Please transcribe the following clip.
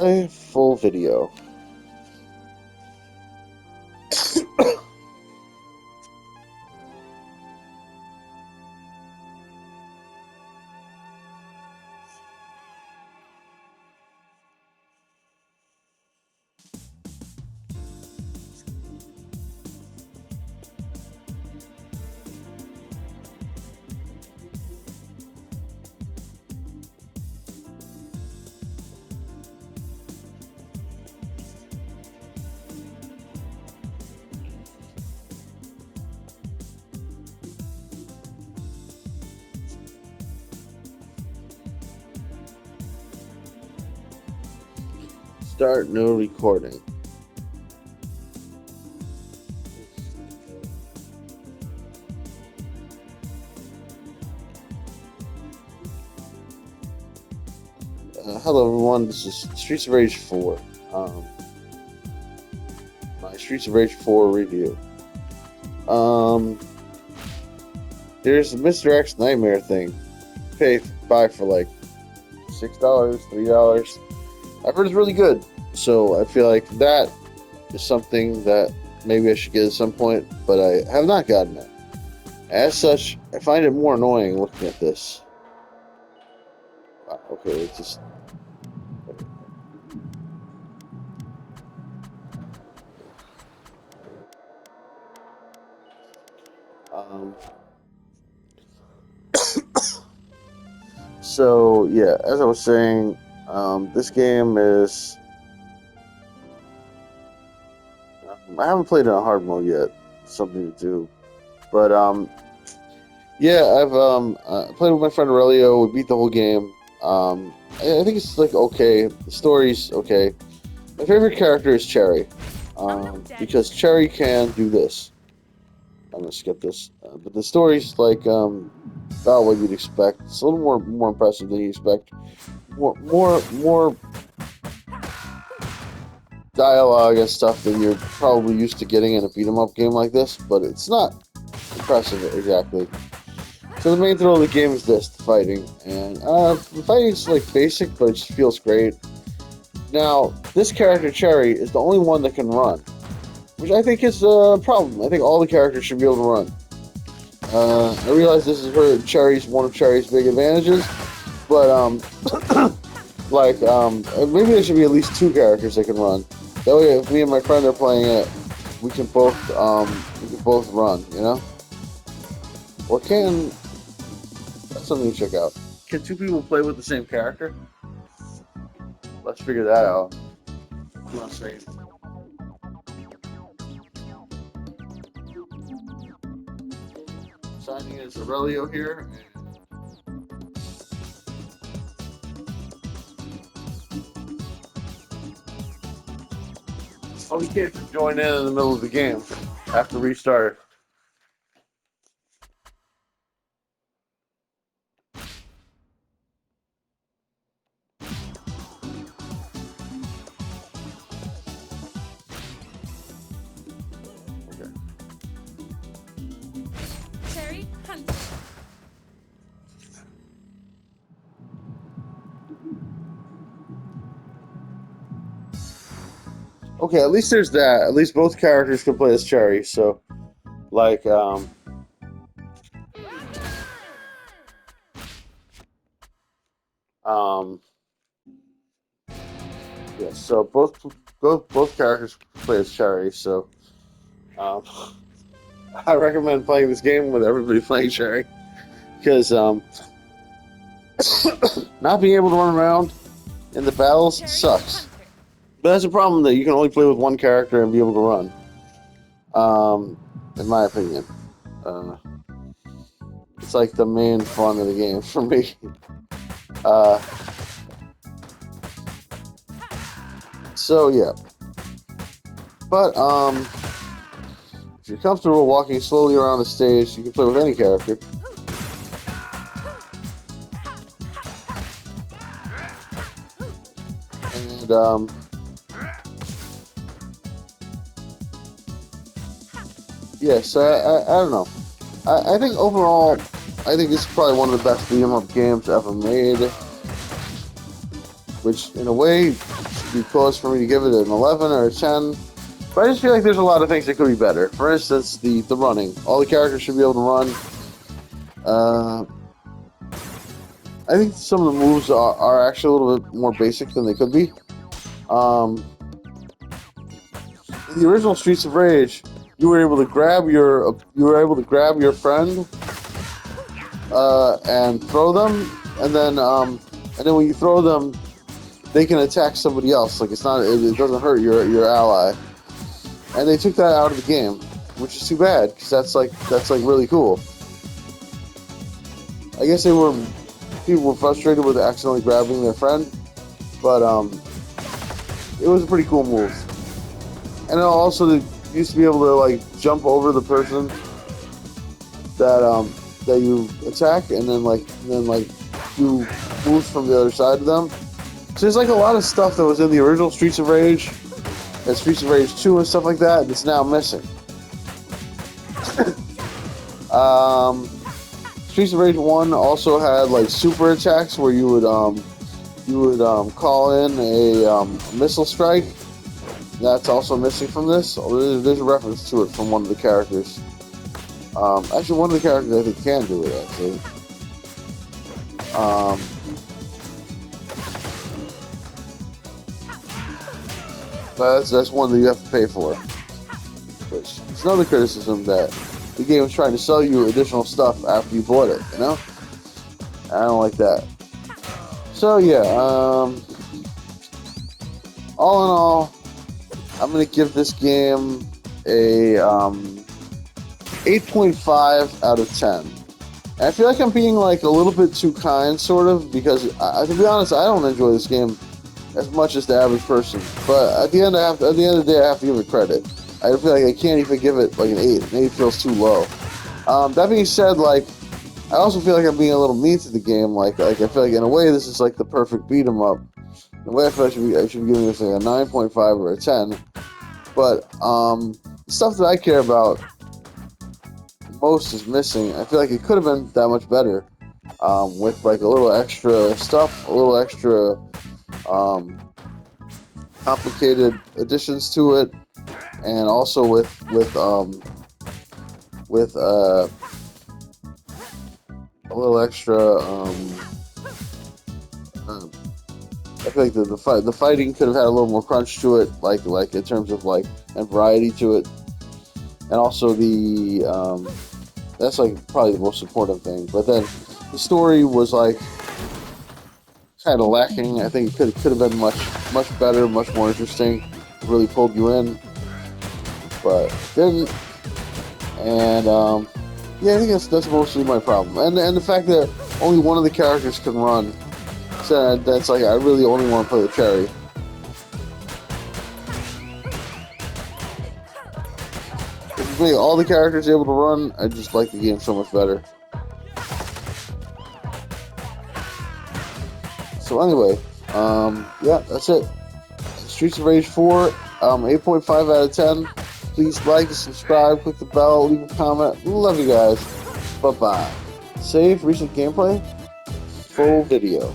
A full video. Start new recording. Hello everyone, this is Streets of Rage 4. My Streets of Rage 4 review. Here's the Mr. X Nightmare thing. Buy for like $6, $3. I've heard it's really good, so I feel like that is something that maybe I should get at some point, but I have not gotten it. As such, I find it more annoying looking at this. Okay, it's just... So, yeah, as I was saying, this game is... I haven't played it on hard mode yet. Something to do. But, yeah, I've played with my friend Aurelio. We beat the whole game. I think it's, like, okay. The story's okay. My favorite character is Cherry. Because Cherry can do this. I'm gonna skip this. But the story's, like, about what you'd expect. It's a little more impressive than you expect. More dialogue and stuff than you're probably used to getting in a beat 'em up game like this, but it's not impressive exactly. So the main thrill of the game is this, the fighting. And the fighting's like basic, but it just feels great. Now, this character, Cherry, is the only one that can run, which I think is a problem. I think all the characters should be able to run. I realize this is one of Cherry's big advantages, but maybe there should be at least two characters that can run. That way, if me and my friend are playing it, we can both run, you know? Or can... That's something to check out. Can two people play with the same character? Let's figure that out. Hold on a second. Signing in as Aurelio here. Oh, he can't just join in the middle of the game. Have to restart. Okay. Cherry, hunt. Okay, at least there's that. At least both characters can play as Cherry, so like yeah, so both characters play as Cherry, so um I recommend playing this game with everybody playing Cherry, because not being able to run around in the battles sucks. But that's a problem that you can only play with one character and be able to run. In my opinion. It's like the main fun of the game for me. So yeah. But if you're comfortable walking slowly around the stage, you can play with any character. And yes, I don't know. I think overall, I think this is probably one of the best beat 'em up games ever made. Which, in a way, be cause for me to give it an 11 or a 10. But I just feel like there's a lot of things that could be better. For instance, the running. All the characters should be able to run. I think some of the moves are actually a little bit more basic than they could be. In the original Streets of Rage, you were able to grab your friend and throw them, and then when you throw them, they can attack somebody else. Like it doesn't hurt your ally. And they took that out of the game, which is too bad because that's like really cool. I guess people were frustrated with accidentally grabbing their friend, but it was a pretty cool move. And also they used to be able to like jump over the person that you attack, and then do moves from the other side of them. So there's like a lot of stuff that was in the original Streets of Rage and Streets of Rage 2 and stuff like that that's now missing. Streets of Rage 1 also had like super attacks where you would call in a missile strike. That's also missing from this. There's a reference to it from one of the characters. Actually, one of the characters I think can do it, actually. But that's one that you have to pay for. Which is another criticism, that the game is trying to sell you additional stuff after you bought it, you know? I don't like that. So yeah, all in all, I'm gonna give this game a 8.5 out of 10. And I feel like I'm being like a little bit too kind, sort of, because to be honest, I don't enjoy this game as much as the average person. But at the end of the day, I have to give it credit. I feel like I can't even give it like an 8. An 8 feels too low. That being said, like, I also feel like I'm being a little mean to the game. Like I feel like in a way this is like the perfect beat 'em up. In a way I feel I should be giving this like a 9.5 or a 10. But stuff that I care about most is missing. I feel like it could have been that much better, with like a little extra stuff, a little extra complicated additions to it, and also with a little extra. I feel like the fighting could have had a little more crunch to it, like in terms of like and variety to it, and also that's like probably the most important thing. But then the story was like kind of lacking. I think it could have been much better, much more interesting. It really pulled you in, but didn't. And yeah, I think that's mostly my problem. And the fact that only one of the characters can run. So that's like, I really only want to play the Cherry. If you make all the characters able to run, I just like the game so much better. So anyway, yeah, that's it. Streets of Rage 4, 8.5 out of 10. Please like, subscribe, click the bell, leave a comment. Love you guys. Bye-bye. Save recent gameplay. Full video.